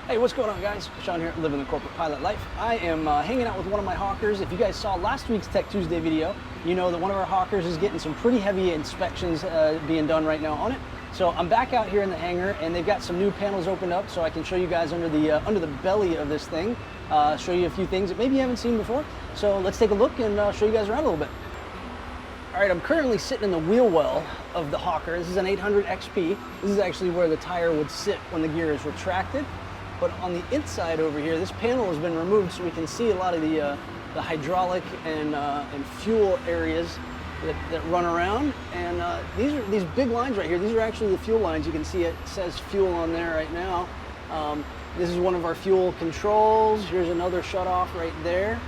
Hey, what's going on, guys? Sean here, living the corporate pilot life. I am hanging out with one of my Hawkers. If you guys saw last week's Tech Tuesday video, you know that one of our Hawkers is getting some pretty heavy inspections being done right now on it. So I'm back out here in the hangar, and they've got some new panels opened up, so I can show you guys under the belly of this thing. Show you a few things that maybe you haven't seen before. So let's take a look and show you guys around a little bit. All right, I'm currently sitting in the wheel well of the Hawker. This is an 800 XP. This is actually where the tire would sit when the gear is retracted. But on the inside over here, this panel has been removed so we can see a lot of the hydraulic and fuel areas that run around. And these big lines right here, these are actually the fuel lines. You can see it says fuel on there right now. This is one of our fuel controls. Here's another shutoff right there.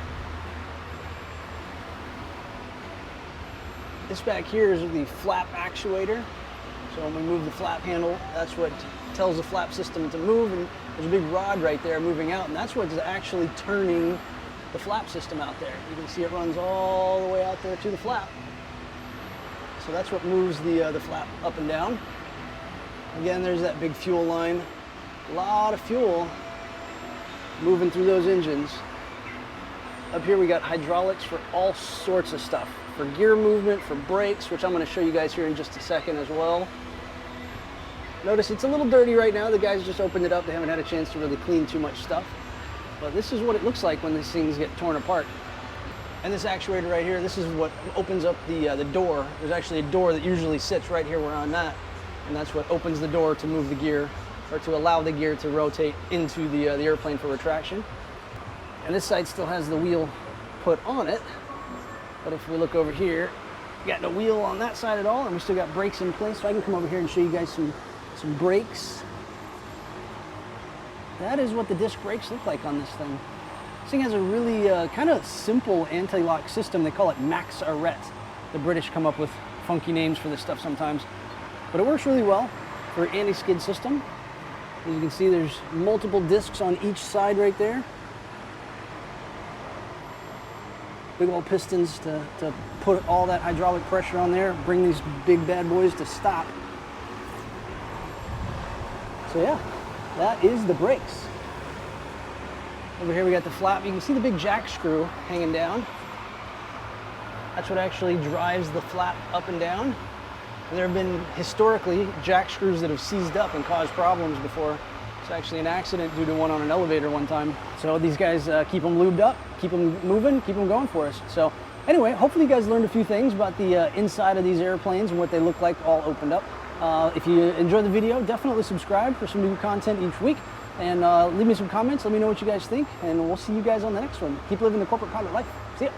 This back here is the flap actuator. So when we move the flap handle, that's what tells the flap system to move, and there's a big rod right there moving out, and that's what's actually turning the flap system out there. You can see it runs all the way out there to the flap. So that's what moves the flap up and down. Again, there's that big fuel line. A lot of fuel moving through those engines. Up here we got hydraulics for all sorts of stuff. For gear movement, for brakes, which I'm going to show you guys here in just a second as well. Notice it's a little dirty right now. The guys just opened it up. They haven't had a chance to really clean too much stuff. But this is what it looks like when these things get torn apart. And this actuator right here, this is what opens up the door. There's actually a door that usually sits right here where I'm at. And that's what opens the door to move the gear, or to allow the gear to rotate into the airplane for retraction. And this side still has the wheel put on it. But if we look over here, we got no wheel on that side at all, and we still got brakes in place. So I can come over here and show you guys some brakes. That is what the disc brakes look like on this thing. This thing has a really kind of simple anti-lock system. They call it Max Arrête. The British come up with funky names for this stuff sometimes. But it works really well for an anti-skid system. As you can see, there's multiple discs on each side right there. Big old pistons to put all that hydraulic pressure on there, bring these big bad boys to stop. So yeah, that is the brakes. Over here we got the flap. You can see the big jack screw hanging down. That's what actually drives the flap up and down. And there have been historically jack screws that have seized up and caused problems before. It's actually an accident due to one on an elevator one time. So these guys keep them lubed up, keep them moving, keep them going for us. So anyway, hopefully you guys learned a few things about the inside of these airplanes and what they look like all opened up. If you enjoyed the video, definitely subscribe for some new content each week. And leave me some comments, let me know what you guys think, and we'll see you guys on the next one. Keep living the corporate pilot life. See ya.